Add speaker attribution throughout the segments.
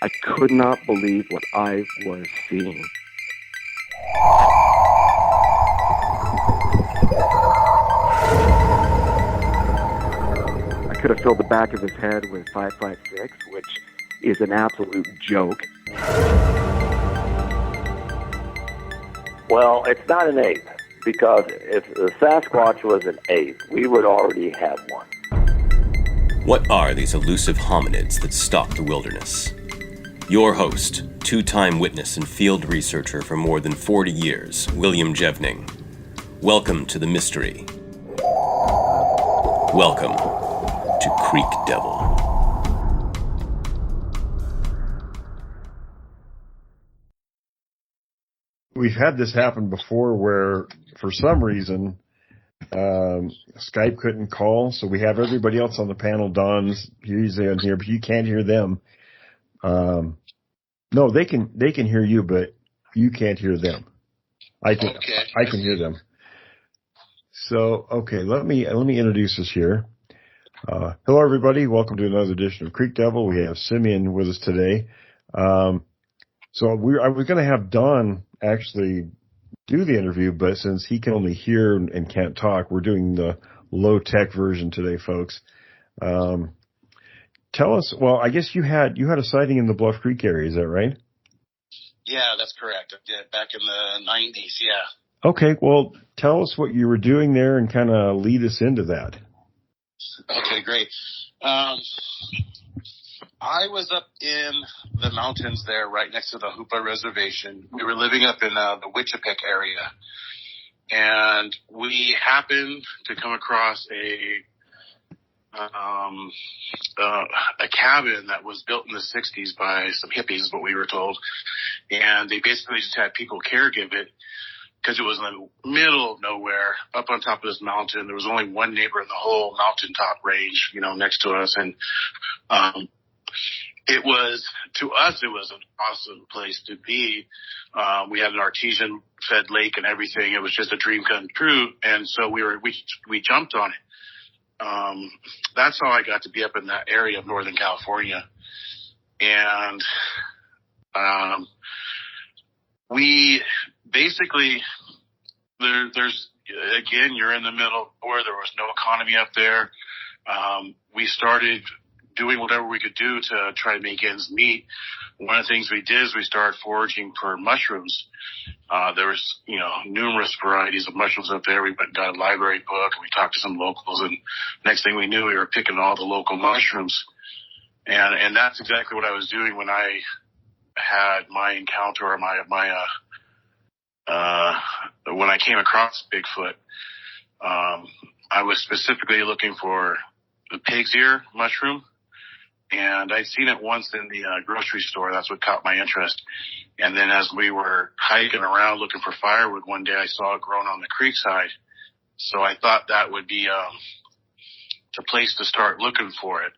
Speaker 1: I could not believe what I was seeing. I could have filled the back of his head with 5.56, which is an absolute joke.
Speaker 2: Well, it's not an ape, because if the Sasquatch was an ape, we would already have one.
Speaker 3: What are these elusive hominids that stalk the wilderness? Your host, two-time witness and field researcher for more than 40 years, William Jevning. Welcome to the mystery. Welcome to Creek Devil.
Speaker 4: We've had this happen before where, for some reason, Skype couldn't call, so we have everybody else on the panel. Don's usually on here, but you can't hear them. No, they can hear you, but you can't hear them. I can hear them. So, okay, let me introduce us here. Hello, everybody. Welcome to another edition of Creek Devil. We have Simeon with us today. So I was going to have Don actually do the interview, but since he can only hear and can't talk, we're doing the low-tech version today, folks. Tell us, well, I guess you had a sighting in the Bluff Creek area, is that right?
Speaker 5: Yeah, that's correct. I did back in the 90s, yeah.
Speaker 4: Okay, well, tell us what you were doing there and kind of lead us into that.
Speaker 5: Okay, great. I was up in the mountains there right next to the Hoopa Reservation. We were living up in the Wichipek area, and we happened to come across a cabin that was built in the 60s by some hippies, what we were told, and they basically just had people caregive it because it was in the middle of nowhere up on top of this mountain. There was only one neighbor in the whole mountaintop range, next to us, and it was an awesome place to be. We had an artesian fed lake and everything. It was just a dream come true, and so we jumped on it. That's how I got to be up in that area of Northern California. And, we basically, there's, again, you're in the middle where there was no economy up there. We started doing whatever we could do to try to make ends meet. One of the things we did is we started foraging for mushrooms. There was, numerous varieties of mushrooms up there. We went and got a library book, and we talked to some locals, and next thing we knew, we were picking all the local mushrooms. And that's exactly what I was doing when I had my encounter, or when I came across Bigfoot. I was specifically looking for the pig's ear mushroom, and I'd seen it once in the grocery store. That's what caught my interest. And then as we were hiking around looking for firewood, one day I saw it growing on the creek side. So I thought that would be the place to start looking for it,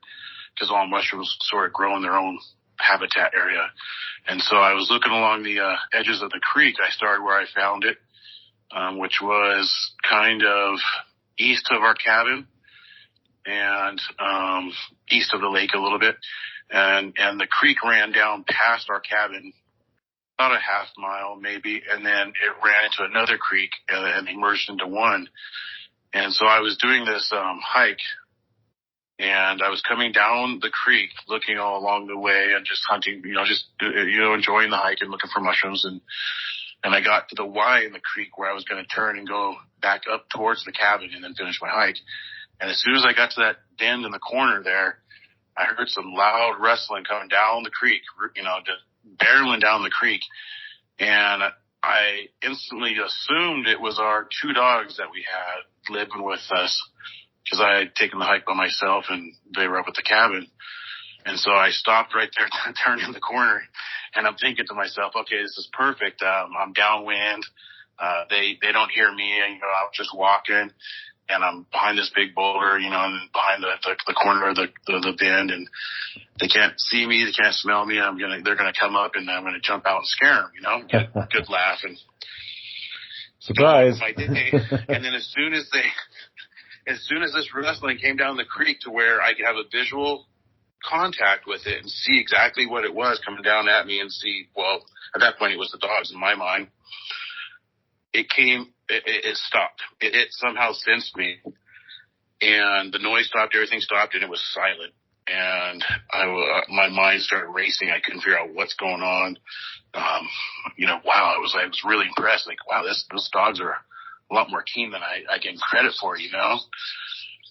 Speaker 5: because all mushrooms sort of grow in their own habitat area. And so I was looking along the edges of the creek. I started where I found it, which was kind of east of our cabin and east of the lake a little bit. And the creek ran down past our cabin about a half mile maybe, and then it ran into another creek and they merged into one. And so I was doing this hike, and I was coming down the creek looking all along the way and just hunting, enjoying the hike and looking for mushrooms. And I got to the Y in the creek where I was going to turn and go back up towards the cabin and then finish my hike. And as soon as I got to that bend in the corner there, I heard some loud rustling coming down the creek, just barreling down the creek. And I instantly assumed it was our two dogs that we had living with us, because I had taken the hike by myself and they were up at the cabin. And so I stopped right there, turned in the corner, and I'm thinking to myself, okay, this is perfect. I'm downwind. They don't hear me. And, I'm just walking, and I'm behind this big boulder, and behind the corner of the bend, and they can't see me. They can't smell me. They're going to come up, and I'm going to jump out and scare them, get a good laugh. And
Speaker 4: surprise.
Speaker 5: I did. And then as soon as this rustling came down the creek to where I could have a visual contact with it and see exactly what it was coming down at me and see, well, at that point it was the dogs in my mind. It stopped. It somehow sensed me, and the noise stopped, everything stopped, and it was silent. And my mind started racing. I couldn't figure out what's going on. Wow, I was really impressed. Like, wow, those dogs are a lot more keen than I get credit for, you know?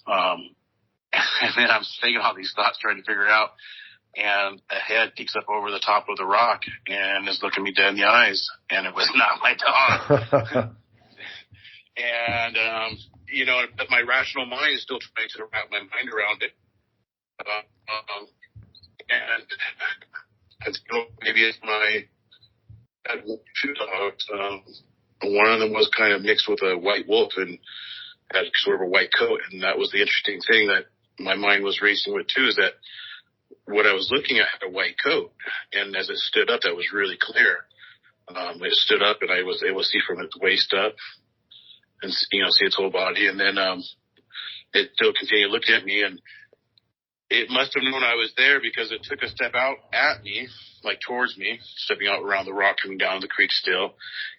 Speaker 5: And then I'm thinking all these thoughts, trying to figure it out. And a head peeks up over the top of the rock and is looking me dead in the eyes. And it was not my dog. And, but my rational mind is still trying to wrap my mind around it. And maybe it's I had two dogs. One of them was kind of mixed with a white wolf and had sort of a white coat. And that was the interesting thing that my mind was racing with too, is that what I was looking at had a white coat. And as it stood up, that was really clear. It stood up and I was able to see from its waist up and, see its whole body. And then, it still continued looking at me, and it must have known I was there because it took a step out at me, like towards me, stepping out around the rock, coming down the creek still,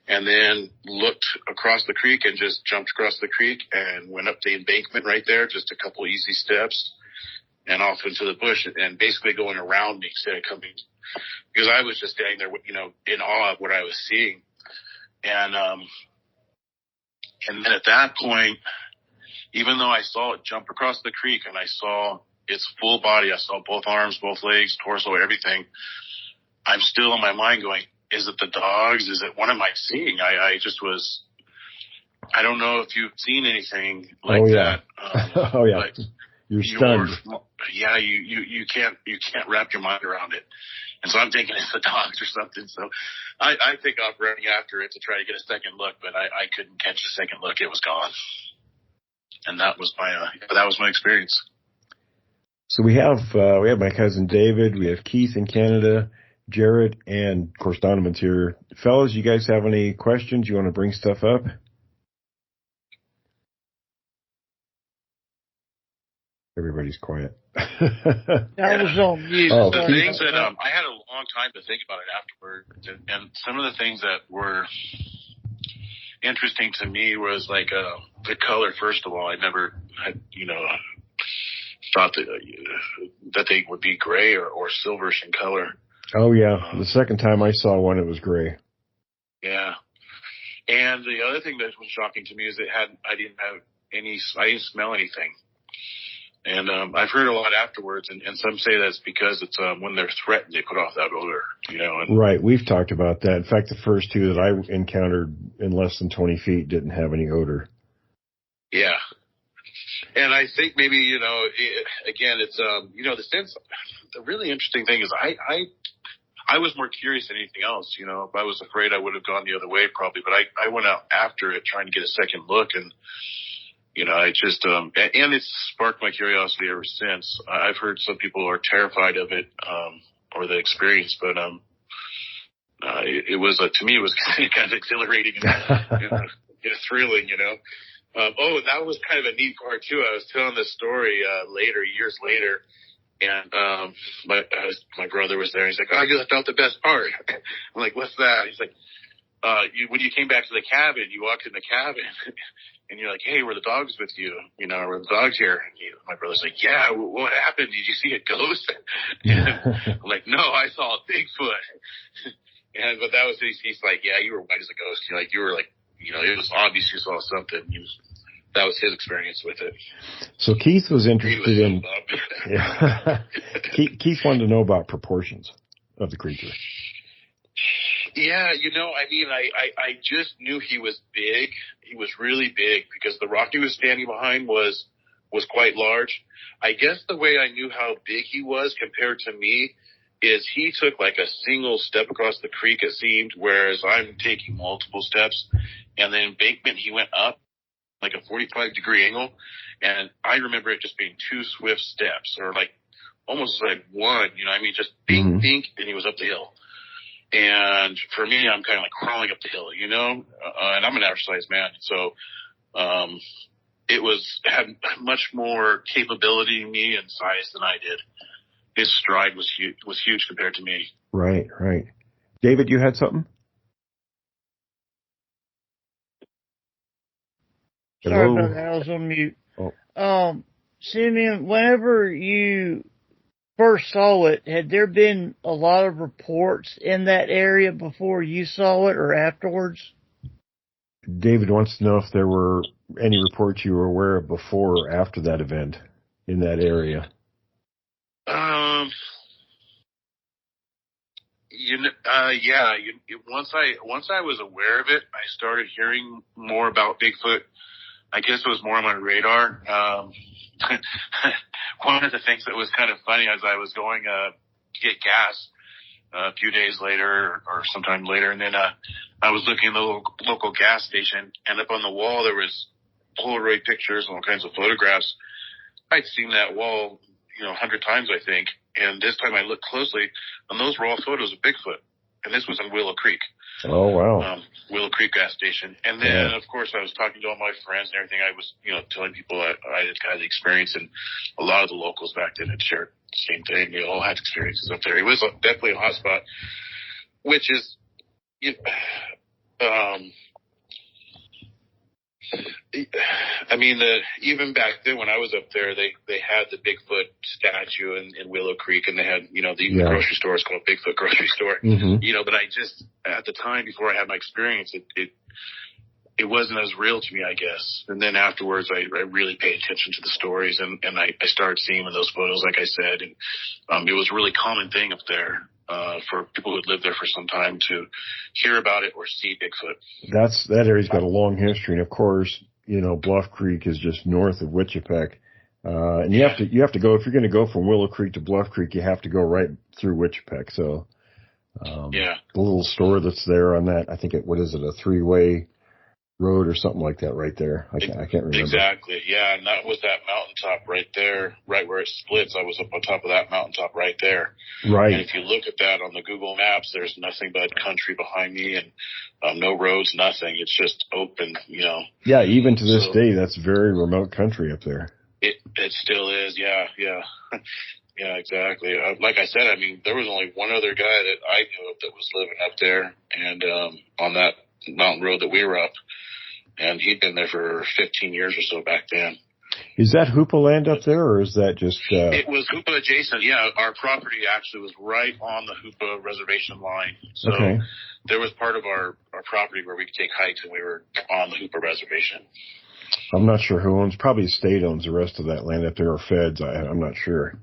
Speaker 5: and then looked across the creek and just jumped across the creek and went up the embankment right there, just a couple easy steps, and off into the bush, and basically going around me instead of coming, because I was just standing there, in awe of what I was seeing. And then at that point, even though I saw it jump across the creek and I saw its full body, I saw both arms, both legs, torso, everything, I'm still in my mind going, is it the dogs? Is it, what am I seeing? I just was, I don't know if you've seen anything like that.
Speaker 4: Oh yeah. You're stunned.
Speaker 5: You can't wrap your mind around it. And so I'm thinking it's the dogs or something. So I think off running after it to try to get a second look, but I couldn't catch a second look. It was gone. And that was my experience.
Speaker 4: So we have my cousin David, we have Keith in Canada, Jared, and of course Donovan's here. Fellas, you guys have any questions? You want to bring stuff up? Everybody's quiet.
Speaker 6: I was on mute.
Speaker 5: The things that I had a long time to think about it afterward, and some of the things that were interesting to me was like the color. First of all, I never had thought that they would be gray or silverish in color.
Speaker 4: Oh yeah, the second time I saw one, it was gray.
Speaker 5: Yeah, and the other thing that was shocking to me is I didn't smell anything. And I've heard a lot afterwards, and some say that's because it's when they're threatened, they put off that odor, And,
Speaker 4: right, we've talked about that. In fact, the first two that I encountered in less than 20 feet didn't have any odor.
Speaker 5: Yeah. And I think maybe, again, it's, the sense, the really interesting thing is I was more curious than anything else. If I was afraid, I would have gone the other way probably, but I went out after it trying to get a second look, and I just, and it's sparked my curiosity ever since. I've heard some people are terrified of it, or the experience, but, it was, to me, it was kind of exhilarating and thrilling, that was kind of a neat part too. I was telling this story, years later, and, my brother was there. He's like, oh, you left out the best part. I'm like, what's that? He's like, when you came back to the cabin, you walked in the cabin and you're like, hey, were the dogs with you? Were the dogs here? And my brother's like, yeah, what happened? Did you see a ghost? I'm like, no, I saw a Bigfoot. But that was, he's like, yeah, you were white as a ghost. You were like, it was obvious you saw something. That was his experience with it.
Speaker 4: So Keith was interested in, Keith wanted to know about proportions of the creature.
Speaker 5: Yeah, I just knew he was big. He was really big because the rock he was standing behind was quite large. I guess the way I knew how big he was compared to me is he took like a single step across the creek, it seemed, whereas I'm taking multiple steps. And the embankment, he went up like a 45-degree angle. And I remember it just being two swift steps, or like almost like one, just bink, bink, and he was up the hill. And for me, I'm kind of like crawling up the hill, and I'm an average-sized man. So it had much more capability in me and size than I did. his stride was huge compared to me.
Speaker 4: Right. David, you had something?
Speaker 6: Sorry
Speaker 4: Hello?
Speaker 6: about that. I was on mute.
Speaker 4: Oh.
Speaker 6: Simeon, whenever you first saw it, had there been a lot of reports in that area before you saw it or afterwards?
Speaker 4: David wants to know if there were any reports you were aware of before or after that event in that area.
Speaker 5: Once I was aware of it, I started hearing more about Bigfoot. I guess it was more on my radar. One of the things that was kind of funny as I was going to get gas a few days later or sometime later, and then I was looking at the local gas station, and up on the wall there was Polaroid pictures and all kinds of photographs. I'd seen that wall, 100 times, I think. And this time I looked closely, and those were all photos of Bigfoot. And this was in Willow Creek.
Speaker 4: Oh, wow.
Speaker 5: Willow Creek gas station. And then, of course, I was talking to all my friends and everything. I was, telling people I had had the experience, and a lot of the locals back then had shared the same thing. They all had experiences up there. It was definitely a hot spot, which is, even back then when I was up there, they had the Bigfoot statue in Willow Creek, and they had, the grocery store is called Bigfoot Grocery Store.
Speaker 4: Mm-hmm.
Speaker 5: But I just, at the time before I had my experience, it wasn't as real to me, I guess. And then afterwards, I really paid attention to the stories, and I started seeing them in those photos, like I said. And it was a really common thing up there for people who had lived there for some time to hear about it or see Bigfoot.
Speaker 4: That area's got a long history, and of course, Bluff Creek is just north of Wichipec. And you have to go, if you're going to go from Willow Creek to Bluff Creek, you have to go right through Wichipec. So, the little store that's there on that, I think what is it, a 3-way road or something like that right there. I can't remember.
Speaker 5: Exactly. Yeah. And that was that mountaintop right there, right where it splits. I was up on top of that mountaintop right there.
Speaker 4: Right.
Speaker 5: And if you look at that on the Google Maps, there's nothing but country behind me and no roads, nothing. It's just open,
Speaker 4: Yeah. Even to this day, that's very remote country up there.
Speaker 5: It still is. Yeah. Yeah. Yeah, exactly. Like I said, there was only one other guy that I knew of that was living up there and on that mountain road that we were up. And he'd been there for 15 years or so back then.
Speaker 4: Is that Hoopa land up there, or is that just...
Speaker 5: It was Hoopa adjacent. Yeah, our property actually was right on the Hoopa reservation line. So there was part of our property where we could take hikes, and we were on the Hoopa reservation.
Speaker 4: I'm not sure who owns. Probably the state owns the rest of that land up there, or feds. I'm not sure.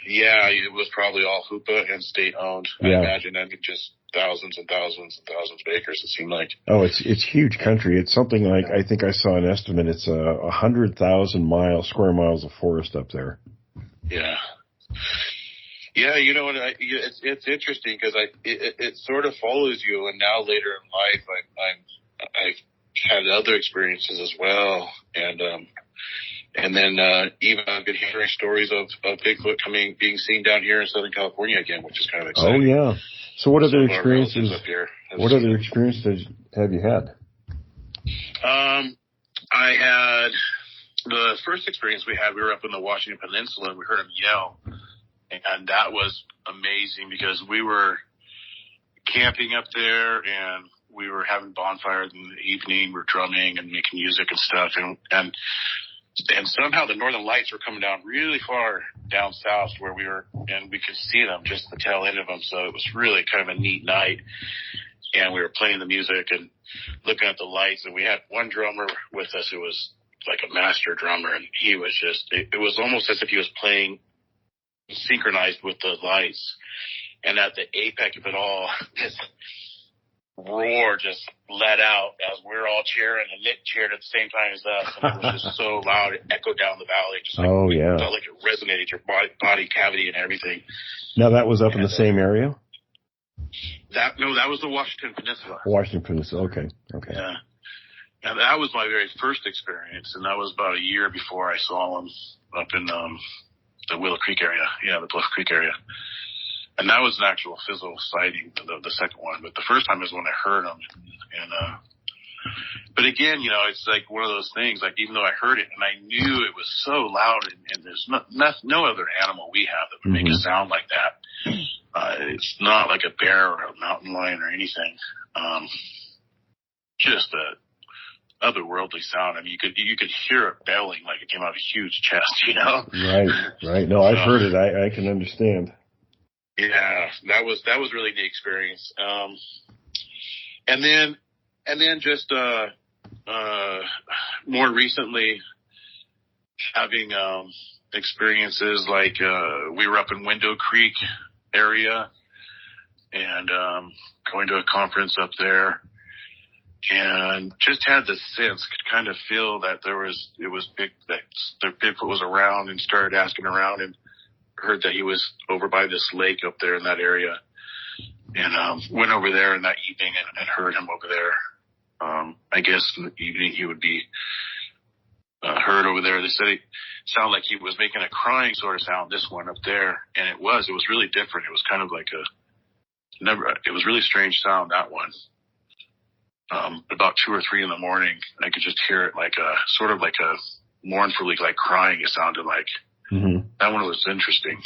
Speaker 5: Yeah, it was probably all Hoopa and state owned.
Speaker 4: Yeah.
Speaker 5: I imagine. Just thousands and thousands and thousands of acres, it seemed like.
Speaker 4: Oh, it's huge country. It's something like, I think I saw an estimate. It's 100,000 square miles of forest up there.
Speaker 5: Yeah. Yeah, it's interesting because it sort of follows you, and now later in life, I've had other experiences as well, and then even I've been hearing stories of Bigfoot being seen down here in Southern California again, which is kind of exciting.
Speaker 4: Oh yeah. So what other experiences? Have you had?
Speaker 5: I had the first experience we had. We were up in the Washington Peninsula, and we heard him yell, and that was amazing because we were camping up there, and we were having bonfires in the evening. We're drumming and making music and stuff, and somehow the northern lights were coming down really far down south where we were, and we could see them, just the tail end of them. So it was really kind of a neat night. And we were playing the music and looking at the lights. And we had one drummer with us who was like a master drummer. And he was just, it was almost as if he was playing synchronized with the lights. And at the apex of it all, this roar just let out as we're all cheering, and Nick cheered at the same time as us, and it was just so loud it echoed down the valley, just like it felt like it resonated your body cavity and everything.
Speaker 4: Now that was up in the same area?
Speaker 5: That was the Washington Peninsula.
Speaker 4: Washington Peninsula, okay.
Speaker 5: Yeah. And that was my very first experience, and that was about a year before I saw him up in the Willow Creek area. Yeah, the Bluff Creek area. And that was an actual physical sighting, the second one. But the first time is when I heard him. And But again, it's like one of those things, like even though I heard it and I knew it was so loud and there's no other animal we have that would make a sound like that. It's not like a bear or a mountain lion or anything. Just a otherworldly sound. I mean, you could hear it belling like it came out of a huge chest,
Speaker 4: Right. No, I've heard it. I can understand.
Speaker 5: Yeah, that was really the experience. And then just more recently having experiences like we were up in Window Creek area and going to a conference up there, and just had the sense, could kind of feel that it was big, that Bigfoot was around, and started asking around and heard that he was over by this lake up there in that area, and went over there in that evening and heard him over there. I guess in the evening he would be heard over there. They said it sounded like he was making a crying sort of sound, this one up there, and it was really different. It was kind of like it was really strange sound, that one. About 2 or 3 in the morning, I could just hear it like sort of like a mournfully like crying. It sounded like. That one was interesting.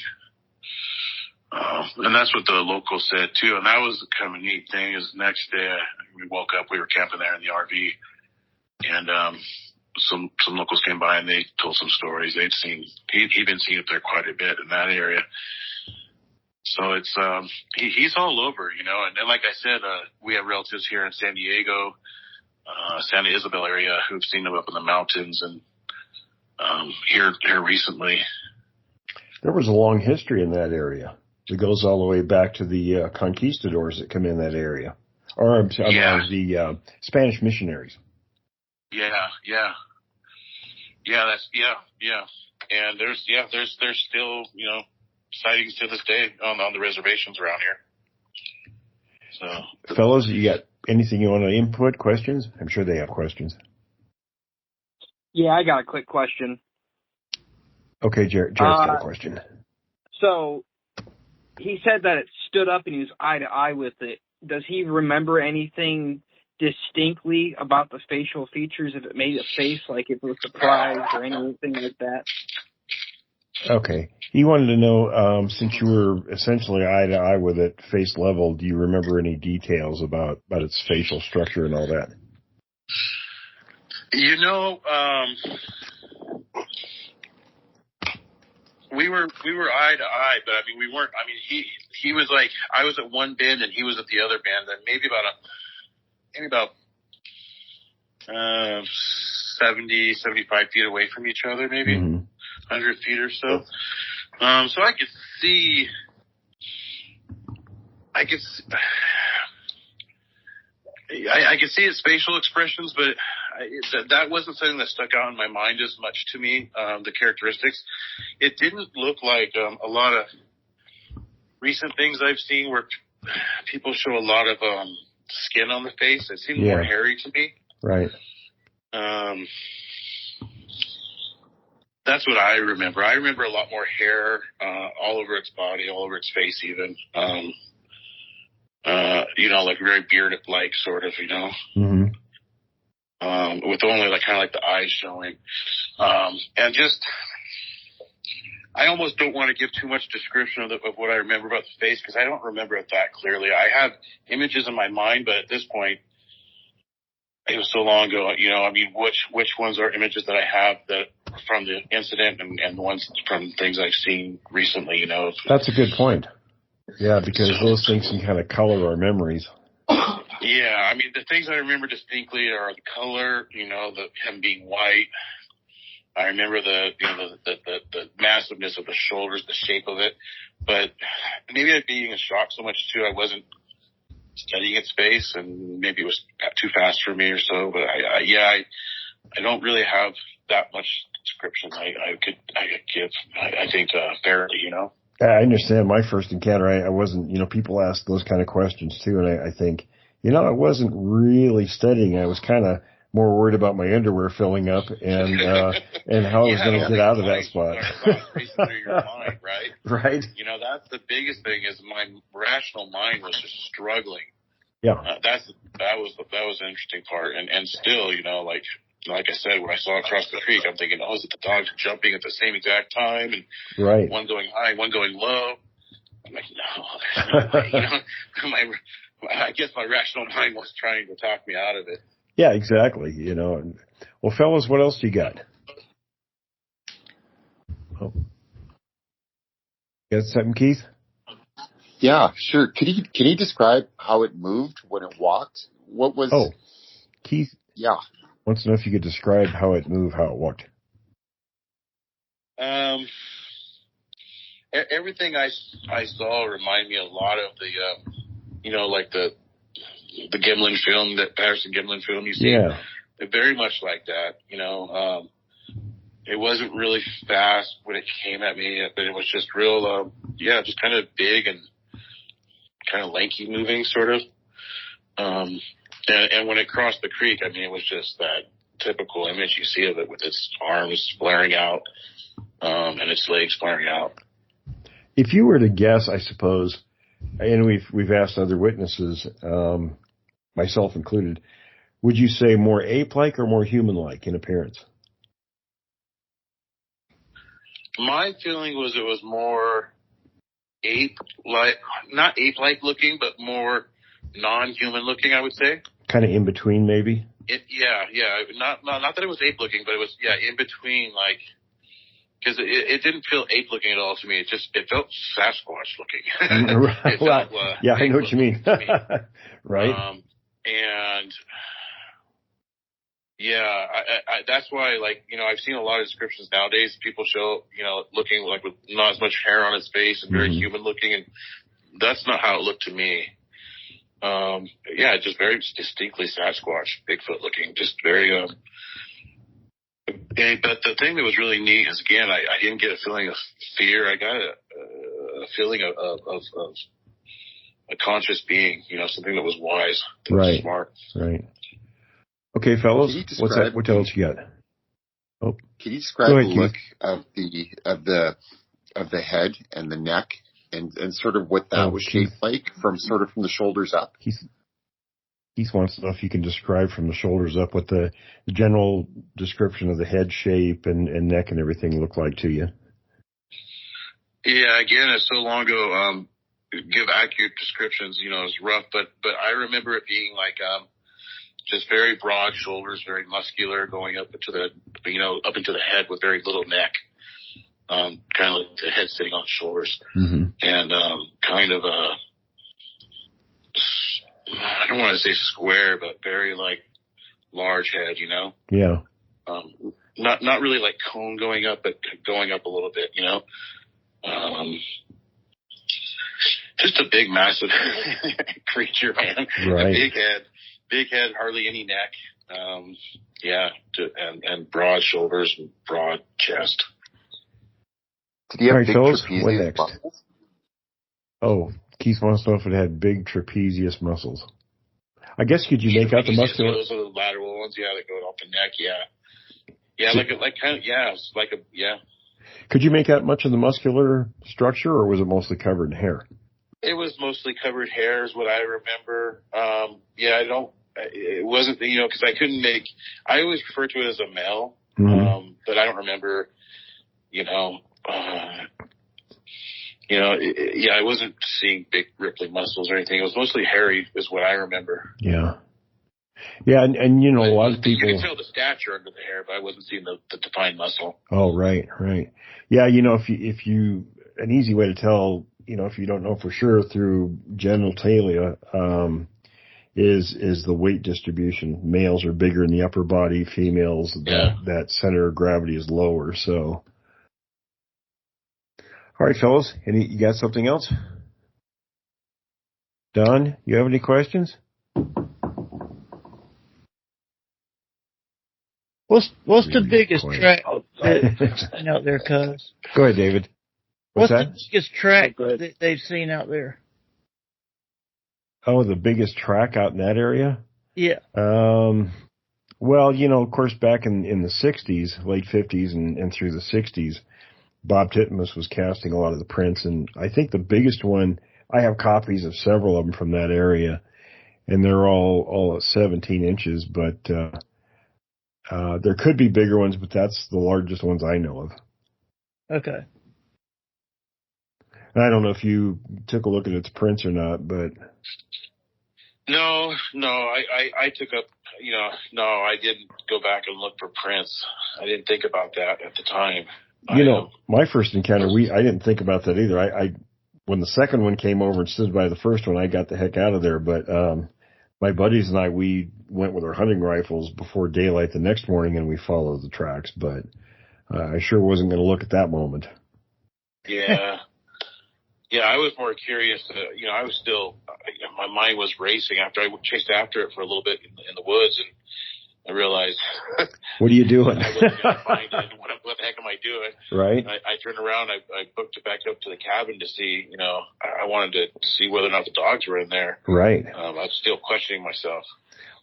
Speaker 5: And that's what the locals said too. And that was kind of a neat thing. Is the next day we woke up, we were camping there in the RV, and some locals came by and they told some stories. He'd been seen up there quite a bit in that area. So it's he's all over, and like I said, we have relatives here in San Diego, San Isabel area who've seen him up in the mountains, and here recently.
Speaker 4: There was a long history in that area. It goes all the way back to the conquistadors that come in that area, or the Spanish missionaries. Yeah.
Speaker 5: And there's still sightings to this day on the reservations around here. So,
Speaker 4: fellows, you got anything you want to input? Questions? I'm sure they have questions.
Speaker 7: Yeah, I got a quick question.
Speaker 4: Okay, Jared's got a question.
Speaker 7: So, he said that it stood up and he was eye to eye with it. Does he remember anything distinctly about the facial features, if it made a face, like if it was surprised or anything like that?
Speaker 4: Okay. He wanted to know, since you were essentially eye to eye with it, face level, do you remember any details about its facial structure and all that?
Speaker 5: We were eye to eye, but I mean, we weren't. I mean, he was like, I was at one bend and he was at the other bend, and maybe about 70, 75 feet away from each other, maybe 100 feet or so. So I could see his facial expressions, but that wasn't something that stuck out in my mind as much to me, the characteristics. It didn't look like a lot of recent things I've seen where people show a lot of skin on the face. It seemed more hairy to me.
Speaker 4: Right.
Speaker 5: That's what I remember. I remember a lot more hair all over its body, all over its face even. Like very bearded-like sort of, with only like kind of like the eyes showing. And just, I almost don't want to give too much description of what I remember about the face, because I don't remember it that clearly. I have images in my mind, but at this point, it was so long ago, which ones are images that I have that from the incident and ones from things I've seen recently,
Speaker 4: That's a good point. Yeah, because those things can kind of color our memories.
Speaker 5: Yeah, I mean, the things I remember distinctly are the color, him being white. I remember the massiveness of the shoulders, the shape of it. But maybe it being a shock so much too, I wasn't studying its face, and maybe it was too fast for me or so. But I don't really have that much description I could give. I think fairly,
Speaker 4: I understand. My first encounter, I wasn't, people ask those kind of questions too, and I think, I wasn't really studying. I was kind of more worried about my underwear filling up and how I was going to get out of that spot.
Speaker 5: Your mind, right?
Speaker 4: Right.
Speaker 5: That's the biggest thing, is my rational mind was just struggling
Speaker 4: Yeah.
Speaker 5: That was an interesting part, and still, like I said, when I saw it across the creek, I'm thinking, is it the dogs jumping at the same exact time, and
Speaker 4: right,
Speaker 5: one going high, one going low? I'm like, no, there's no way. I guess my rational mind was trying to talk me out of it.
Speaker 4: Yeah, exactly. Well, fellas, what else do you got? Oh. Got something, Keith?
Speaker 8: Yeah, sure. Can you describe how it moved when it walked? What was?
Speaker 4: Oh, Keith.
Speaker 8: Yeah.
Speaker 4: Wants to know if you could describe how it moved, how it walked.
Speaker 5: Everything I saw reminded me a lot of the, like the Gimlin film, that Patterson Gimlin film you see.
Speaker 4: Yeah.
Speaker 5: Very much like that, It wasn't really fast when it came at me, but it was just real, just kind of big and kind of lanky moving, sort of. And when it crossed the creek, it was just that typical image you see of it with its arms flaring out, and its legs flaring out.
Speaker 4: If you were to guess, I suppose, and we've asked other witnesses, myself included, would you say more ape-like or more human-like in appearance?
Speaker 5: My feeling was it was more ape-like, not ape-like looking, but more non-human looking, I would say.
Speaker 4: Kind of in between, maybe?
Speaker 5: Yeah. Not that it was ape looking, but it was, in between, like, because it didn't feel ape looking at all to me. It felt Sasquatch looking.
Speaker 4: Right.
Speaker 5: Felt,
Speaker 4: yeah, I know what you mean. Right.
Speaker 5: And yeah, I that's why, like, I've seen a lot of descriptions nowadays. People show, looking like with not as much hair on his face and very human looking, and that's not how it looked to me. Just very distinctly Sasquatch, Bigfoot looking, just very, but the thing that was really neat is, again, I didn't get a feeling of fear. I got a feeling of a conscious being, something that was wise, that was smart.
Speaker 4: Right. Okay, fellas, what else you got? Oh,
Speaker 8: can you describe the look of the head and the neck and sort of what that was shaped like from the shoulders up? Keith
Speaker 4: wants to know if you can describe from the shoulders up what the general description of the head shape and neck and everything looked like to you.
Speaker 5: Yeah, again, it's so long ago. Give accurate descriptions, it's rough, but I remember it being like just very broad shoulders, very muscular, going up into the head with very little neck, kind of like the head sitting on shoulders, and kind of a, I don't want to say square, but very like large head,
Speaker 4: Yeah.
Speaker 5: Not really like cone going up, but going up a little bit, just a big, massive creature, man.
Speaker 4: Right.
Speaker 5: A big head, hardly any neck. And broad shoulders and broad chest.
Speaker 8: Did he have big trapezius muscles?
Speaker 4: Oh, Keith wants to know if it had big trapezius muscles. I guess could you make out the muscular?
Speaker 5: Those are the lateral ones, that go off the neck,
Speaker 4: Could you make out much of the muscular structure, or was it mostly covered in hair?
Speaker 5: It was mostly covered hair, is what I remember. It wasn't, because I always refer to it as a male, but I don't remember, I wasn't seeing big rippling muscles or anything. It was mostly hairy, is what I remember.
Speaker 4: Yeah. Yeah, and a lot of people.
Speaker 5: You can tell the stature under the hair, but I wasn't seeing the defined muscle.
Speaker 4: Oh, right. Yeah, if you an easy way to tell, if you don't know for sure through genitalia, is the weight distribution. Males are bigger in the upper body, females, that center of gravity is lower, so. All right, fellas, you got something else? Don, you have any questions?
Speaker 6: What's the biggest track that's seen out there, cuz?
Speaker 4: Go ahead, David. What's that?
Speaker 6: The biggest track that they've seen out there?
Speaker 4: Oh, the biggest track out in that area?
Speaker 6: Yeah.
Speaker 4: Well, of course, back in the 60s, late 50s and through the 60s, Bob Titmus was casting a lot of the prints, and I think the biggest one, I have copies of several of them from that area, and they're all at 17 inches, but there could be bigger ones, but that's the largest ones I know of.
Speaker 6: Okay.
Speaker 4: And I don't know if you took a look at its prints or not, but
Speaker 5: No, I took up, I didn't go back and look for prints. I didn't think about that at the time.
Speaker 4: My first encounter, I didn't think about that either. I when the second one came over and stood by the first one, I got the heck out of there. But my buddies and I, we went with our hunting rifles before daylight the next morning, and we followed the tracks. But I sure wasn't going to look at that moment.
Speaker 5: Yeah. Yeah, I was more curious. I was still, my mind was racing after I chased after it for a little bit in the woods, and I realized,
Speaker 4: what are you doing?
Speaker 5: I wasn't going to find it. What the heck am I doing?
Speaker 4: Right.
Speaker 5: I turned around. I booked it back up to the cabin to see. I wanted to see whether or not the dogs were in there.
Speaker 4: Right.
Speaker 5: I was still questioning myself.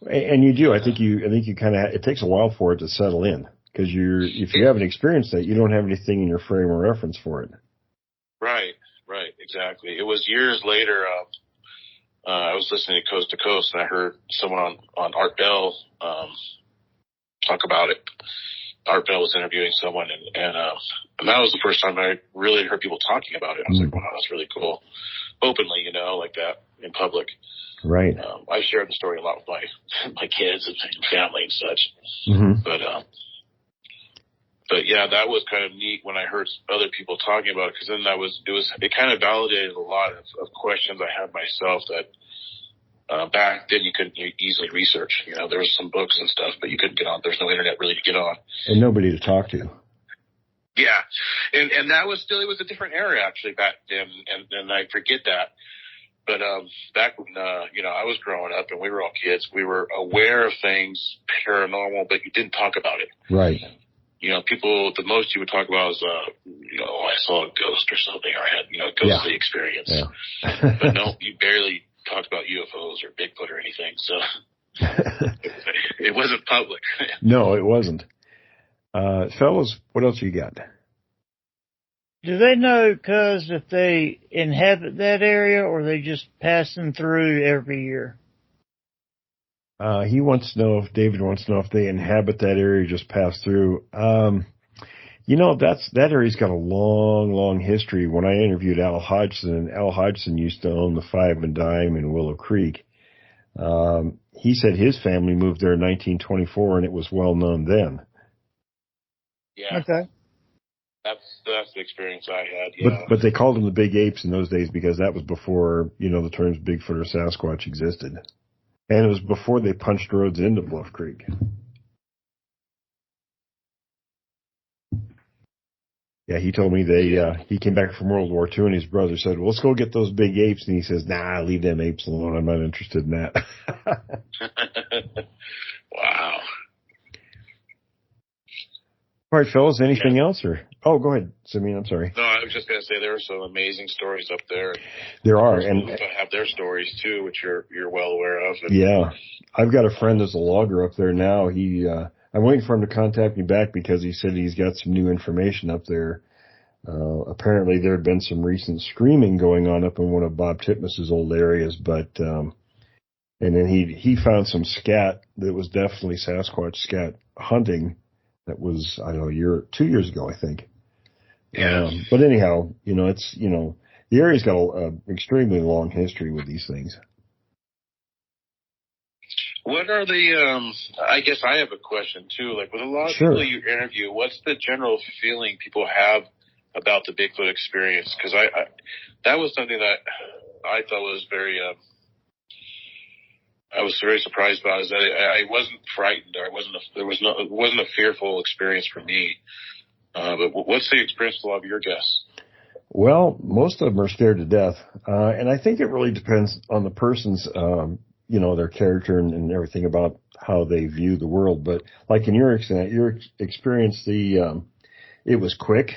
Speaker 4: And you do. I think you kind of. It takes a while for it to settle in because if you haven't experienced that, you don't have anything in your frame of reference for it.
Speaker 5: Right. Right, exactly. It was years later. I was listening to Coast to Coast, and I heard someone on Art Bell talk about it. Art Bell was interviewing someone, and that was the first time I really heard people talking about it. I was like, wow, that's really cool. Openly, like that in public.
Speaker 4: Right.
Speaker 5: I shared the story a lot with my kids and family and such.
Speaker 4: Mm-hmm.
Speaker 5: But yeah, that was kind of neat when I heard other people talking about it, because then it kind of validated a lot of questions I had myself that back then you couldn't easily research. There was some books and stuff, but you couldn't get on. There's no internet really to get on.
Speaker 4: And nobody to talk to.
Speaker 5: Yeah. And that was it was a different era actually back then, and I forget that. But back when, I was growing up and we were all kids, we were aware of things paranormal, but you didn't talk about it.
Speaker 4: Right.
Speaker 5: People, the most you would talk about is, I saw a ghost or something, or I had, a ghostly experience.
Speaker 4: Yeah.
Speaker 5: But no, you barely talked about UFOs or Bigfoot or anything, so it wasn't public.
Speaker 4: No, it wasn't. Fellas, what else you got?
Speaker 6: Do they know, cuz, if they inhabit that area, or are they just passing through every year?
Speaker 4: David wants to know if they inhabit that area or just pass through. That area's got a long, long history. When I interviewed Al Hodgson used to own the Five and Dime in Willow Creek. He said his family moved there in 1924 and it was well known then.
Speaker 5: Yeah.
Speaker 6: Okay.
Speaker 5: That's the experience I had. Yeah.
Speaker 4: But they called them the Big Apes in those days because that was before, the terms Bigfoot or Sasquatch existed. And it was before they punched roads into Bluff Creek. Yeah, he told me he came back from World War II and his brother said, well, let's go get those big apes. And he says, nah, leave them apes alone. I'm not interested in that.
Speaker 5: Wow.
Speaker 4: All right, fellas, anything else? Oh, go ahead, Simeon, I'm sorry.
Speaker 5: No, I was just going to say there are some amazing stories up there.
Speaker 4: There are. And
Speaker 5: have their stories, too, which you're well aware of.
Speaker 4: Yeah. I've got a friend that's a logger up there now. I'm waiting for him to contact me back because he said he's got some new information up there. Apparently there had been some recent screaming going on up in one of Bob Titmus's old areas, but and then he found some scat that was definitely Sasquatch scat hunting. That was, 2 years ago, I think.
Speaker 5: Yeah.
Speaker 4: But anyhow, it's, the area's got an extremely long history with these things.
Speaker 5: What are the, I guess I have a question too, like with a lot of people you interview, what's the general feeling people have about the Bigfoot experience? Cause that was something that I thought was I was very surprised about, is that I wasn't frightened, or it wasn't a fearful experience for me. But what's the experience of a lot of your guests?
Speaker 4: Well, most of them are scared to death. And I think it really depends on the person's, their character and everything about how they view the world. But like in your experience, it was quick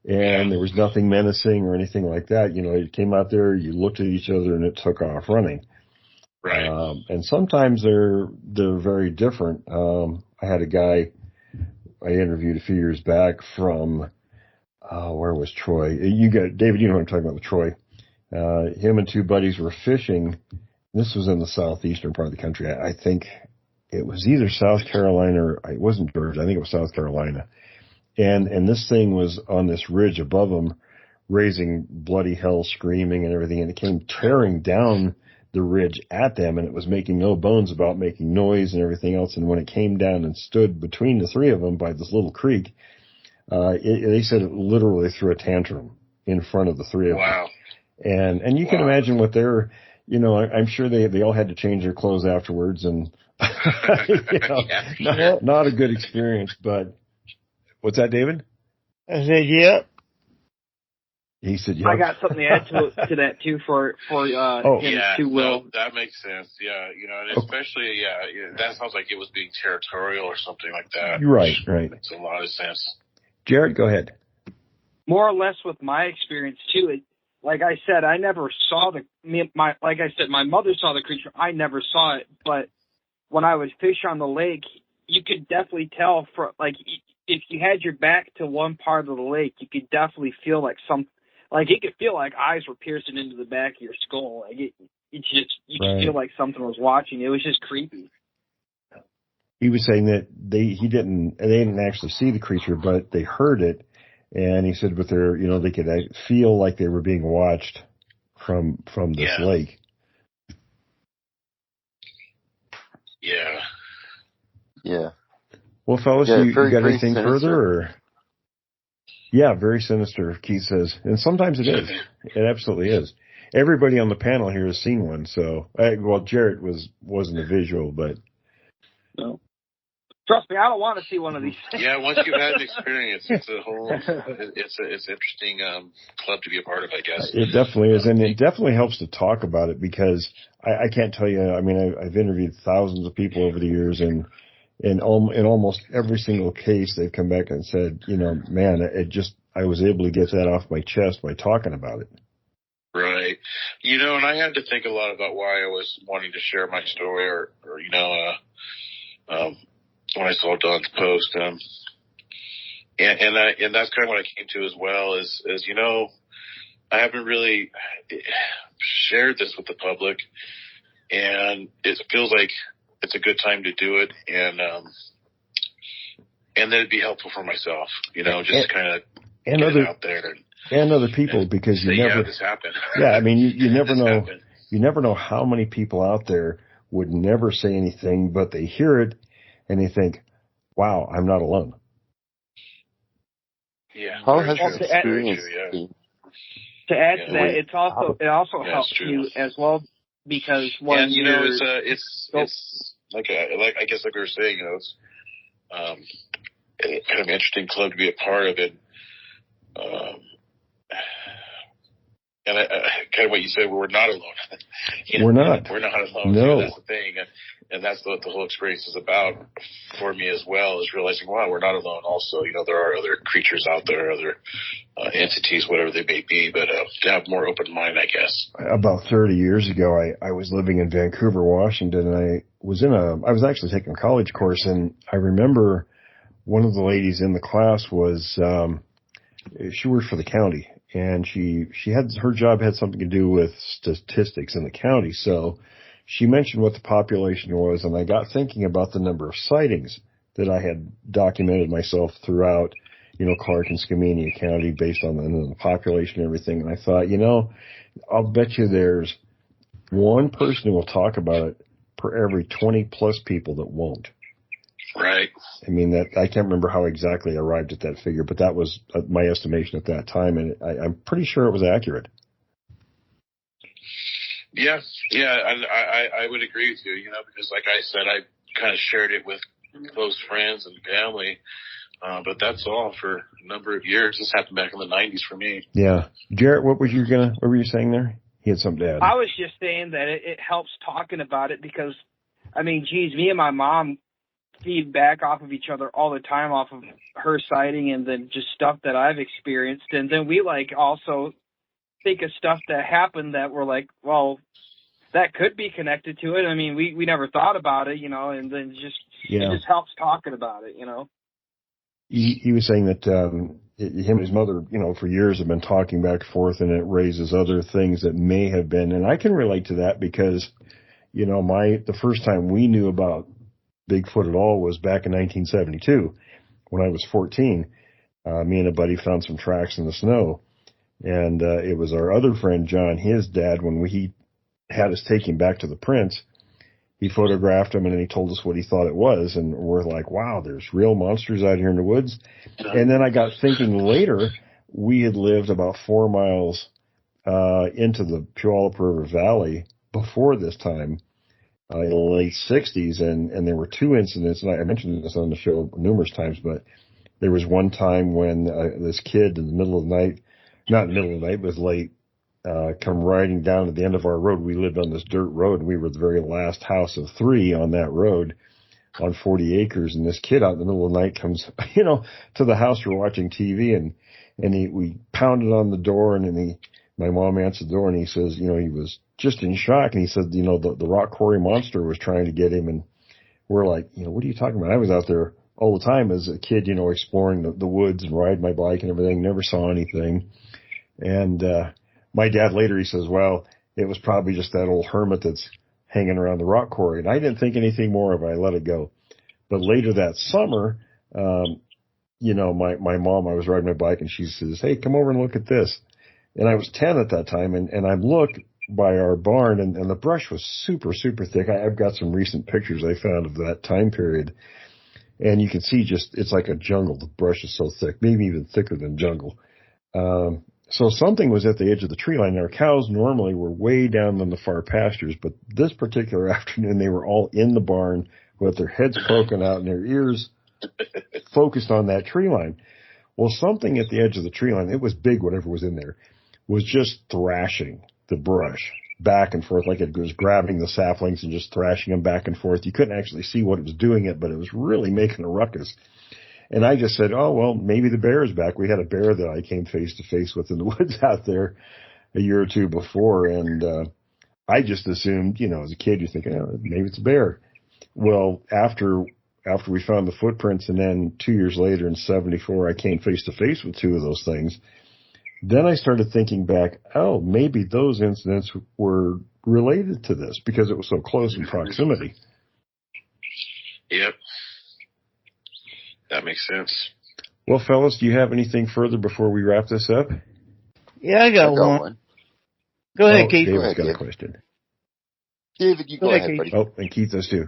Speaker 4: and there was nothing menacing or anything like that. You came out there, you looked at each other and it took off running.
Speaker 5: Right.
Speaker 4: And sometimes they're very different. I had a guy I interviewed a few years back from, where was Troy? David, you know what I'm talking about with Troy. Him and two buddies were fishing This was in the southeastern part of the country. I think it was either South Carolina or it wasn't Georgia. I think it was South Carolina. And this thing was on this ridge above them, raising bloody hell, screaming and everything. And it came tearing down the ridge at them, and it was making no bones about making noise and everything else. And when it came down and stood between the three of them by this little creek, they said it literally threw a tantrum in front of the three of them.
Speaker 5: Wow.
Speaker 4: And you can imagine what they're, I'm sure they all had to change their clothes afterwards, and not a good experience. But what's that, David?
Speaker 6: I said, yep.
Speaker 4: He said, yep.
Speaker 7: I got something to add to that too for to Will.
Speaker 5: No, that makes sense. Yeah, and especially that sounds like it was being territorial or something like that.
Speaker 4: Right.
Speaker 5: Makes a lot of sense.
Speaker 4: Jared, go ahead.
Speaker 7: More or less with my experience too. Like I said, I never saw my mother saw the creature. I never saw it, but when I would fish on the lake, you could definitely tell if you had your back to one part of the lake, you could definitely feel it could feel like eyes were piercing into the back of your skull. Like you could feel like something was watching. It was just creepy.
Speaker 4: He was saying that they didn't actually see the creature, but they heard it, and he said, but they could feel like they were being watched from this lake.
Speaker 8: Yeah.
Speaker 4: Well, fellas, you got anything
Speaker 8: sinister.
Speaker 4: further? Or? Yeah, very sinister, Keith says. And sometimes it is. It absolutely is. Everybody on the panel here has seen one, so... Jarrett wasn't a visual, but...
Speaker 7: No. Trust me, I don't want to see one of these things.
Speaker 5: Yeah, once you've had an experience, it's an interesting club to be a part of, I guess.
Speaker 4: It definitely is, and it definitely helps to talk about it, because I can't tell you, I've interviewed thousands of people over the years, and in almost every single case, they've come back and said, man, I was able to get that off my chest by talking about it.
Speaker 5: Right. And I had to think a lot about why I was wanting to share my story when I saw Don's post. And that's kind of what I came to as well is I haven't really shared this with the public, and it feels like it's a good time to do it, and then it'd be helpful for myself, just kind of get it out there
Speaker 4: and other people, because you never.
Speaker 5: This happened.
Speaker 4: Yeah, you never know.
Speaker 5: Happened.
Speaker 4: You never know how many people out there would never say anything, but they hear it and they think, "Wow, I'm not alone."
Speaker 5: Yeah.
Speaker 8: How has this experience been?
Speaker 7: To add to that, it also helps you as well, because when
Speaker 5: it's like I guess like we were saying, it's kind of an interesting club to be a part of it. And kind of what you said, we're not alone.
Speaker 4: We're not.
Speaker 5: We're not alone.
Speaker 4: No.
Speaker 5: That's the thing. And that's what the whole experience is about for me as well, is realizing, wow, we're not alone also. There are other creatures out there, other entities, whatever they may be, but to have more open mind, I guess. About
Speaker 4: 30 years ago, I was living in Vancouver, Washington, and I was actually taking a college course, and I remember one of the ladies in the class was, she worked for the county, and her job had something to do with statistics in the county. So she mentioned what the population was, and I got thinking about the number of sightings that I had documented myself throughout, Clark and Skamania County, based on the population and everything. And I thought, I'll bet you there's one person who will talk about it per every 20 plus people that won't.
Speaker 5: Right.
Speaker 4: I can't remember how exactly I arrived at that figure, but that was my estimation at that time, and I'm pretty sure it was accurate.
Speaker 5: Yeah, and I would agree with you, because like I said, I kind of shared it with close friends and family, but that's all for a number of years. This happened back in the 90s for me.
Speaker 4: Yeah. Jarrett, what were you saying there? He had something to add.
Speaker 7: I was just saying that it helps talking about it, because, me and my mom feed back off of each other all the time, off of her sighting and then just stuff that I've experienced. And then we also think of stuff that happened that we're like, well, that could be connected to it. We never thought about it, and then it just helps talking about it,
Speaker 4: He was saying that him and his mother, for years have been talking back and forth, and it raises other things that may have been, and I can relate to that, because the first time we knew about Bigfoot at all was back in 1972 when I was 14. Me and a buddy found some tracks in the snow, and it was our other friend John, his dad, when he had us take him back to the prints. He photographed him, and then he told us what he thought it was, and we're like, wow, there's real monsters out here in the woods. And then I got thinking later, we had lived about 4 miles into the Puyallup River Valley before this time, in the late 60s, and there were 2 incidents, and I mentioned this on the show numerous times, but there was one time when this kid in the middle of the night, not in the middle of the night, but it was late, come riding down to the end of our road. We lived on this dirt road, and we were the very last house of 3 on that road on 40 acres, and this kid out in the middle of the night comes, to the house. We're watching TV, and we pounded on the door, and my mom answered the door, and he says, he was just in shock, and he said, the rock quarry monster was trying to get him, and we're like, what are you talking about? I was out there all the time as a kid, exploring the woods and riding my bike and everything, never saw anything. And my dad later, he says, well, it was probably just that old hermit that's hanging around the rock quarry. And I didn't think anything more of it. I let it go. But later that summer, my mom, I was riding my bike, and she says, hey, come over and look at this. And I was 10 at that time, and I looked by our barn, and the brush was super, super thick. I've got some recent pictures I found of that time period. And you can see it's like a jungle. The brush is so thick, maybe even thicker than jungle. So something was at the edge of the tree line. Our cows normally were way down in the far pastures, but this particular afternoon they were all in the barn with their heads poking out and their ears focused on that tree line. Well, something at the edge of the tree line, it was big, whatever was in there, was just thrashing the brush back and forth, like it was grabbing the saplings and just thrashing them back and forth. You couldn't actually see what it was doing it, but it was really making a ruckus. And I just said, oh, well, maybe the bear is back. We had a bear that I came face to face with in the woods out there a year or 2 before. And I just assumed, as a kid, you think, maybe it's a bear. Well, after we found the footprints, and then 2 years later in 74, I came face to face with 2 of those things. Then I started thinking back, maybe those incidents were related to this because it was so close in proximity.
Speaker 5: Yep. That makes sense.
Speaker 4: Well, fellas, do you have anything further before we wrap this up?
Speaker 6: Yeah, I got one. Go ahead, Keith.
Speaker 4: David's got a question.
Speaker 8: David, you go ahead, buddy.
Speaker 4: Oh, and Keith does too.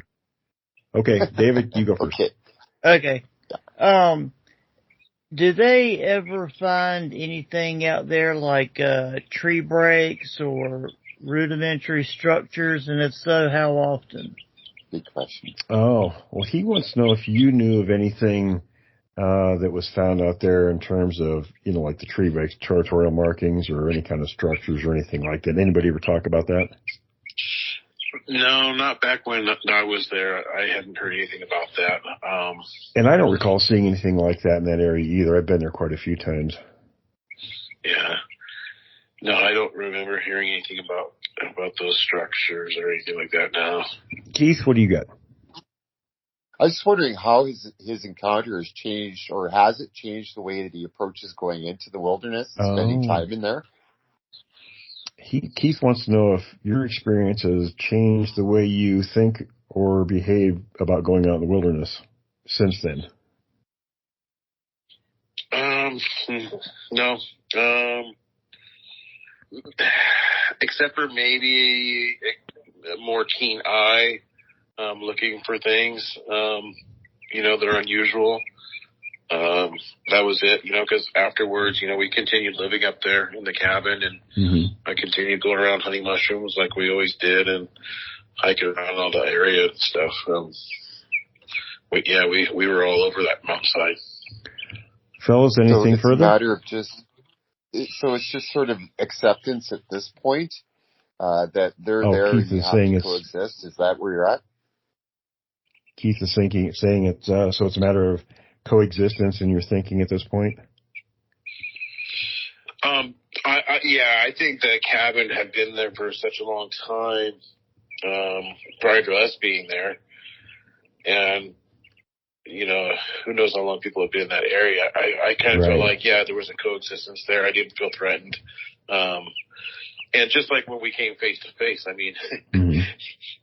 Speaker 4: Okay, David, you go first.
Speaker 6: Okay. Did they ever find anything out there like tree breaks or rudimentary structures? And if so, how often?
Speaker 8: Big question.
Speaker 4: Oh, well, he wants to know if you knew of anything that was found out there in terms of, like the tree breaks, territorial markings, or any kind of structures or anything like that. Anybody ever talk about that?
Speaker 5: No, not back when I was there. I hadn't heard anything about that.
Speaker 4: And I don't recall seeing anything like that in that area either. I've been there quite a few times.
Speaker 5: Yeah. No, I don't remember hearing anything about those structures or anything like that now.
Speaker 4: Keith, what do you got?
Speaker 8: I was just wondering how his encounter has changed, or has it changed the way that he approaches going into the wilderness and spending time in there?
Speaker 4: Keith wants to know if your experience has changed the way you think or behave about going out in the wilderness since then.
Speaker 5: No. Except for maybe a more keen eye, looking for things, that are unusual. That was it, because afterwards, we continued living up there in the cabin, and I continued going around hunting mushrooms like we always did, and hiking around all the area and stuff. We were all over that mountainside.
Speaker 4: Fellas, anything further?
Speaker 8: It's a matter of it's just sort of acceptance at this point, that they're there and you have to coexist. Is that where you're at?
Speaker 4: Keith is saying it's so it's a matter of coexistence in your thinking at this point?
Speaker 5: I think the cabin had been there for such a long time, prior to us being there. And, who knows how long people have been in that area. I kind of felt like, there was a coexistence there. I didn't feel threatened. And just like when we came face to face, I mean,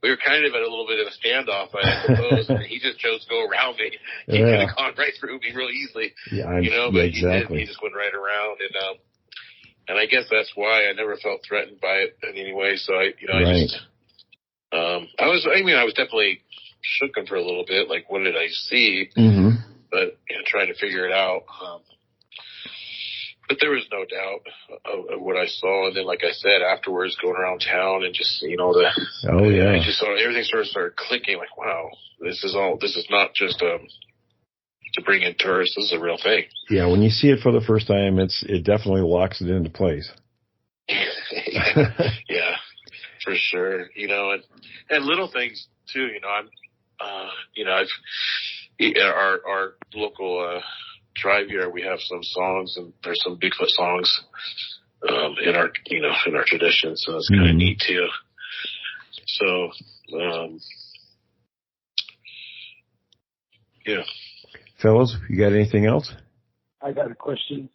Speaker 5: we were kind of at a little bit of a standoff, I suppose, and he just chose to go around me. He could have gone right through me real easily, but
Speaker 4: exactly.
Speaker 5: he just went right around, and I guess that's why I never felt threatened by it in any way. So I was definitely shooken for a little bit, like what did I see?
Speaker 4: Mm-hmm.
Speaker 5: But trying to figure it out. But there was no doubt of what I saw. And then, like I said, afterwards, going around town and just, I just saw everything sort of started clicking. Like, wow, this is not just to bring in tourists. This is a real thing.
Speaker 4: Yeah, when you see it for the first time, it definitely locks it into place.
Speaker 5: yeah, for sure. And little things too. Our local tribe here, we have some songs, and there's some Bigfoot songs in our tradition, so it's kind of neat too. So
Speaker 4: fellas, you got anything else?
Speaker 9: I got a question.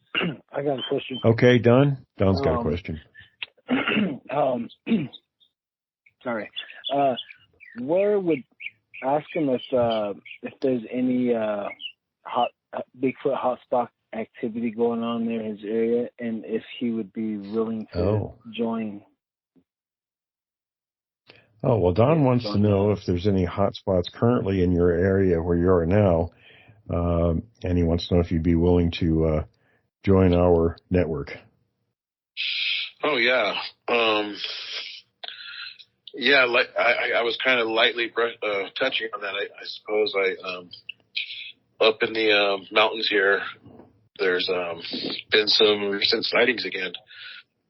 Speaker 4: Okay, Don. Don's got a question.
Speaker 9: Sorry. Where would ask him if there's any Bigfoot hotspot activity going on near his area, and if he would be willing to join.
Speaker 4: Oh, well, Don wants to know if there's any hotspots currently in your area where you are now, and he wants to know if you'd be willing to join our network.
Speaker 5: Oh, yeah. Like I was kind of lightly touching on that. I suppose up in the mountains here, there's been some recent sightings again,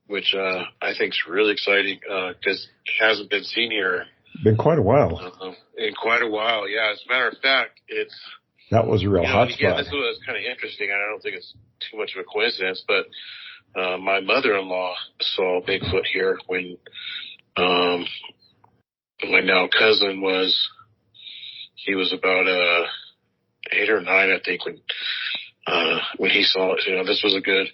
Speaker 5: which I think is really exciting because it hasn't been seen here.
Speaker 4: Been quite a while.
Speaker 5: In quite a while, yeah. As a matter of fact,
Speaker 4: that was a real hot spot.
Speaker 5: Again, this was kind of interesting, and I don't think it's too much of a coincidence, but my mother-in-law saw Bigfoot here when my now cousin was about 8 or 9, I think, when he saw it. This was a good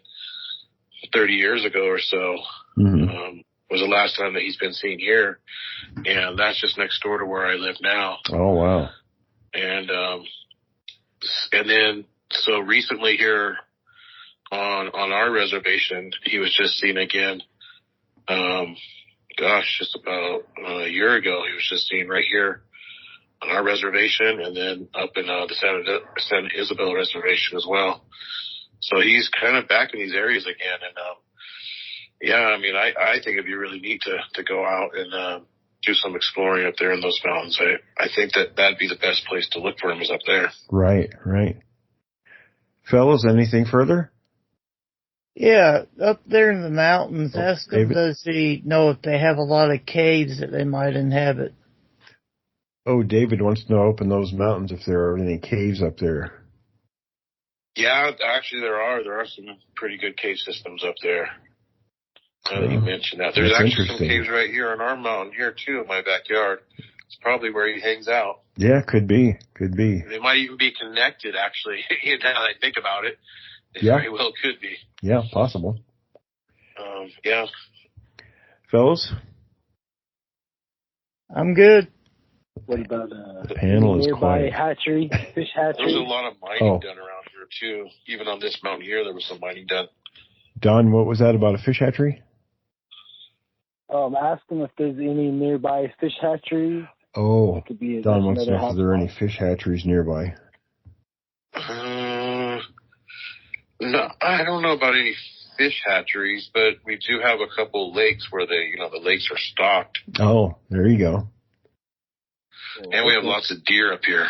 Speaker 5: 30 years ago or so.
Speaker 4: Mm-hmm.
Speaker 5: Was the last time that he's been seen here, and that's just next door to where I live now.
Speaker 4: Oh, wow.
Speaker 5: And then so recently here on our reservation, he was just seen again. Just about a year ago, he was just seen right here on our reservation, and then up in the San Isabel reservation as well. So he's kind of back in these areas again, and I think it'd be really neat to go out and do some exploring up there in those mountains. I think that'd be the best place to look for him, is up there.
Speaker 4: Right. Fellas, anything further?
Speaker 6: Yeah, up there in the mountains, ask him, does he know if they have a lot of caves that they might inhabit?
Speaker 4: Oh, David wants to know up in those mountains if there are any caves up there.
Speaker 5: Yeah, actually there are. There are some pretty good cave systems up there. You mentioned that. There's actually some caves right here on our mountain here, too, in my backyard. It's probably where he hangs out.
Speaker 4: Yeah, could be.
Speaker 5: They might even be connected, actually, now that I think about it. It very well could be.
Speaker 4: Yeah, possible.
Speaker 5: Yeah.
Speaker 4: Fellas?
Speaker 6: I'm good.
Speaker 9: What about
Speaker 4: the panel is
Speaker 9: nearby
Speaker 4: quiet.
Speaker 9: hatchery, fish hatchery?
Speaker 5: There's a lot of mining done around here, too. Even on this mountain here, there was some mining done.
Speaker 4: Don, what was that about a fish hatchery?
Speaker 9: Ask them if there's any nearby fish hatcheries.
Speaker 4: Oh, Don wants to know if there are any fish hatcheries nearby.
Speaker 5: No, I don't know about any fish hatcheries, but we do have a couple lakes where the lakes are stocked.
Speaker 4: Oh, there you go.
Speaker 5: And we have lots of deer up here.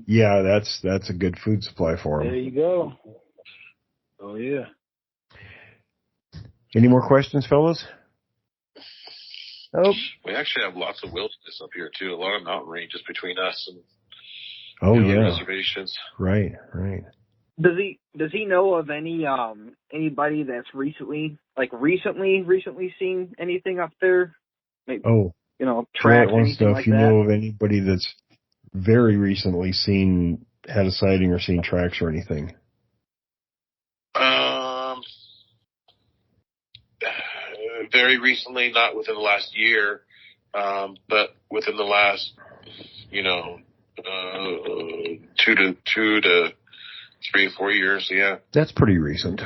Speaker 4: Yeah, that's a good food supply for them.
Speaker 9: There you go. Oh, yeah.
Speaker 4: Any more questions, fellas?
Speaker 6: Nope.
Speaker 5: We actually have lots of wilderness up here, too. A lot of mountain ranges between us
Speaker 9: and
Speaker 5: reservations.
Speaker 4: Right.
Speaker 7: Does he know of anybody that's recently seen anything up there? Maybe, tracks or anything like that?
Speaker 4: If you know of anybody that's very recently had a sighting or seen tracks or anything.
Speaker 5: Very recently, not within the last year. But within the last, 2 to 3 or 4 years, yeah.
Speaker 4: That's pretty recent.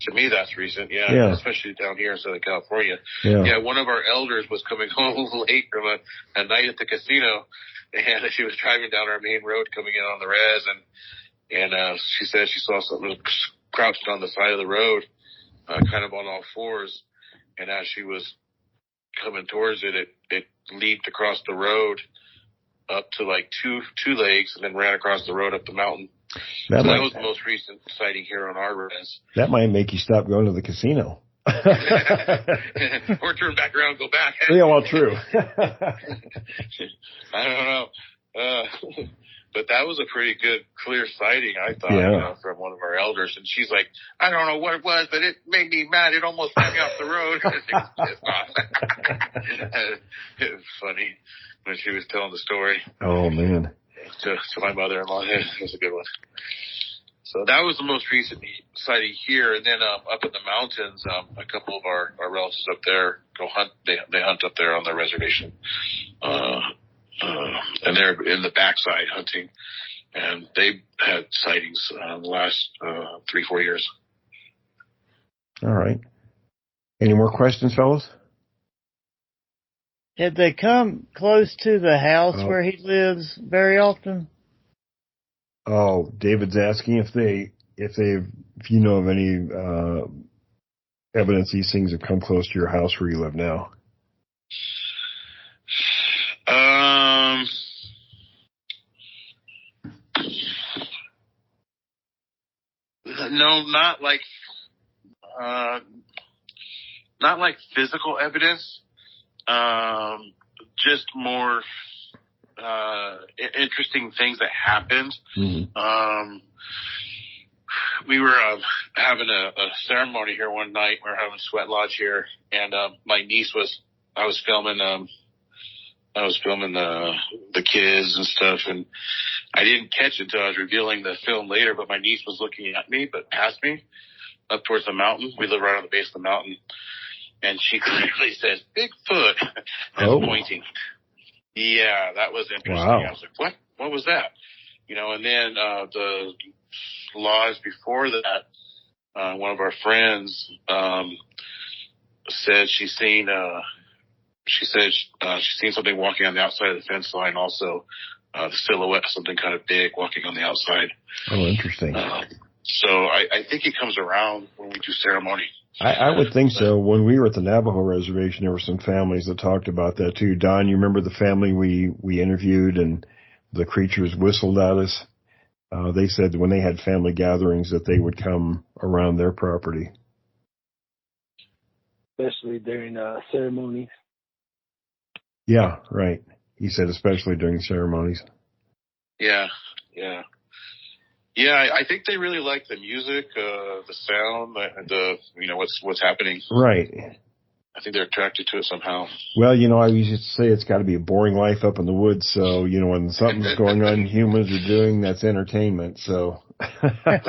Speaker 5: To me, that's recent, yeah. Especially down here in Southern California. Yeah, one of our elders was coming home late from a night at the casino, and she was driving down our main road coming in on the res, and she said she saw something crouched on the side of the road, kind of on all fours, and as she was coming towards it, it leaped across the road up to like two legs and then ran across the road up the mountain. That was the most recent sighting here on our res.
Speaker 4: That might make you stop going to the casino.
Speaker 5: Or turn back around and go back.
Speaker 4: Yeah, well, true.
Speaker 5: I don't know. But that was a pretty good, clear sighting, I thought, from one of our elders. And she's like, I don't know what it was, but it made me mad. It almost ran me off the road. It was funny when she was telling the story.
Speaker 4: Oh, man.
Speaker 5: To my mother-in-law. It was a good one. So that was the most recent sighting here. And then up in the mountains, a couple of our relatives up there go hunt. They hunt up there on their reservation. And they're in the backside hunting. And they've had sightings the last 3-4 years.
Speaker 4: All right. Any more questions, fellas?
Speaker 6: Did they come close to the house where he lives very often?
Speaker 4: Oh, David's asking if you know of any evidence these things have come close to your house where you live now.
Speaker 5: No, not like physical evidence. Just more interesting things that happened.
Speaker 4: Mm-hmm.
Speaker 5: We were having a ceremony here one night. We were having a sweat lodge here, and my niece I was filming the kids and stuff, and I didn't catch it until I was revealing the film later, but my niece was looking at me, but past me, up towards the mountain. We live right on the base of the mountain. And she clearly says, Bigfoot, and pointing. Yeah, that was interesting.
Speaker 4: Wow.
Speaker 5: I was like, what was that? And then the laws before that, one of our friends said she's seen something walking on the outside of the fence line, also the silhouette of something kind of big walking on the outside.
Speaker 4: Oh, interesting.
Speaker 5: So I think it comes around when we do ceremony.
Speaker 4: I would think so. When we were at the Navajo reservation, there were some families that talked about that too. Don, you remember the family we interviewed and the creatures whistled at us? They said when they had family gatherings that they would come around their property.
Speaker 9: Especially during ceremonies.
Speaker 4: Yeah, right. He said especially during ceremonies.
Speaker 5: Yeah. Yeah, I think they really like the music, the sound, what's happening.
Speaker 4: Right.
Speaker 5: I think they're attracted to it somehow.
Speaker 4: Well, I used to say it's got to be a boring life up in the woods. So, when something's going on, humans are doing, that's entertainment. So.
Speaker 5: Right.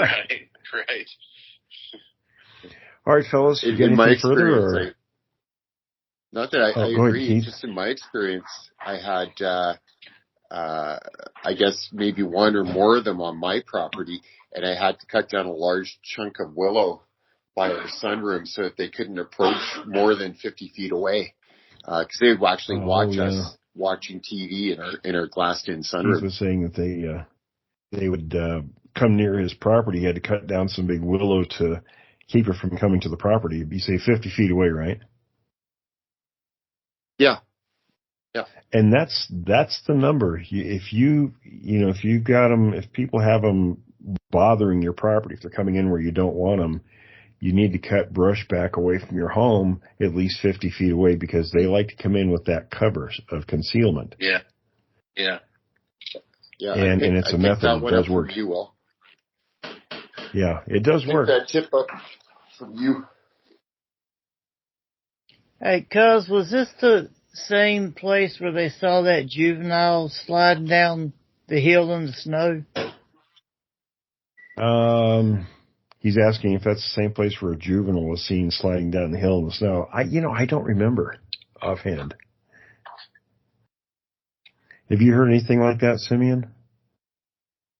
Speaker 4: All right, fellas. You get anything further? Or?
Speaker 8: Not that I agree.
Speaker 4: Ahead,
Speaker 8: just in my experience, I had. I guess maybe one or more of them on my property, and I had to cut down a large chunk of willow by our sunroom so that they couldn't approach more than 50 feet away, because they would actually watch us watching TV in our glassed-in sunroom.
Speaker 4: He was saying that they would come near his property. He had to cut down some big willow to keep it from coming to the property. You say 50 feet away, right?
Speaker 8: Yeah.
Speaker 4: And that's the number. If you got them, if people have them bothering your property, if they're coming in where you don't want them, you need to cut brush back away from your home at least 50 feet away, because they like to come in with that cover of concealment.
Speaker 5: Yeah.
Speaker 4: And it's a method that does work. Yeah, it does work.
Speaker 8: That tip up from you.
Speaker 6: Hey, cuz, was this the same place where they saw that juvenile sliding down the hill in the snow?
Speaker 4: He's asking if that's the same place where a juvenile was seen sliding down the hill in the snow. I don't remember offhand. Have you heard anything like that, Simeon?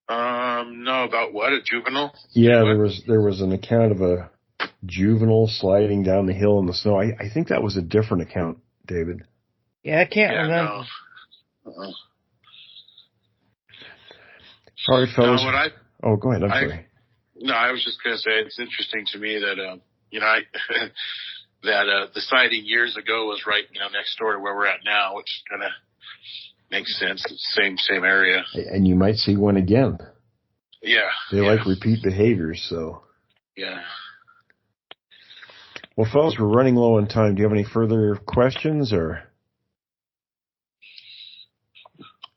Speaker 5: No, about what? A juvenile?
Speaker 4: Yeah, there was an account of a juvenile sliding down the hill in the snow. I think that was a different account, David.
Speaker 6: Yeah, I can't remember.
Speaker 5: No. Uh-uh.
Speaker 4: All right, fellas.
Speaker 5: No,
Speaker 4: go ahead. I'm sorry.
Speaker 5: No, I was just going to say it's interesting to me that that the sighting years ago was right next door to where we're at now, which kind of makes sense. It's same area.
Speaker 4: And you might see one again.
Speaker 5: Yeah.
Speaker 4: They like repeat behaviors, so.
Speaker 5: Yeah.
Speaker 4: Well, fellas, we're running low on time. Do you have any further questions, or?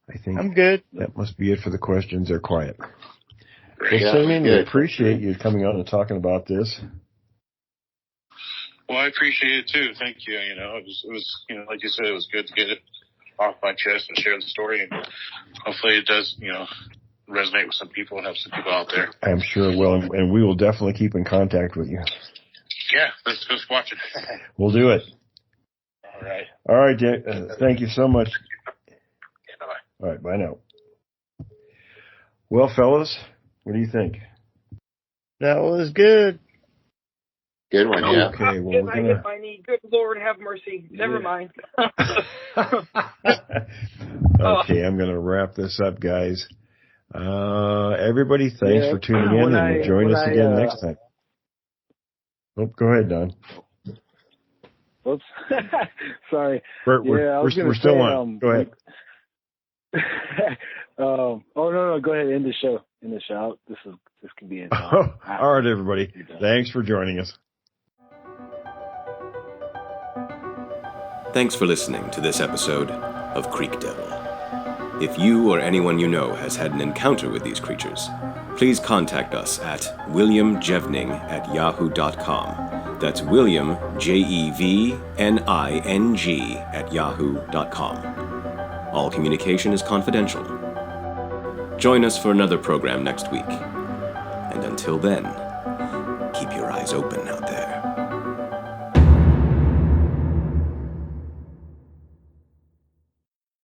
Speaker 4: I think
Speaker 6: I'm good.
Speaker 4: That must be it for the questions. They're quiet.
Speaker 5: Great.
Speaker 4: Well, Simeon, we appreciate you coming on and talking about this.
Speaker 5: Well, I appreciate it too. Thank you. It was like you said, it was good to get it off my chest and share the story, and hopefully it does, resonate with some people and help some people out there.
Speaker 4: I'm sure it will, and we will definitely keep in contact with you.
Speaker 5: Yeah, let's just watch it.
Speaker 4: We'll do it.
Speaker 5: All right.
Speaker 4: All right, Dick. Thank you so much.
Speaker 5: Yeah, bye-bye.
Speaker 4: All right, bye now. Well, fellas, what do you think?
Speaker 6: That was good.
Speaker 8: Good one, yeah.
Speaker 4: Okay, well,
Speaker 7: I hit my knee. Good Lord, have mercy. Never mind.
Speaker 4: Okay, I'm going to wrap this up, guys. Everybody, thanks for tuning in, and join us again next time. Oh, go ahead, Don.
Speaker 9: Oops. Sorry.
Speaker 4: We're still on. Go ahead.
Speaker 9: No. Go ahead. End the show. This can be it.
Speaker 4: All right, everybody. Thanks for joining us.
Speaker 3: Thanks for listening to this episode of Creek Devil. If you or anyone you know has had an encounter with these creatures, please contact us at williamjevning@yahoo.com. That's William, Jevning, @yahoo.com. All communication is confidential. Join us for another program next week. And until then, keep your eyes open out there.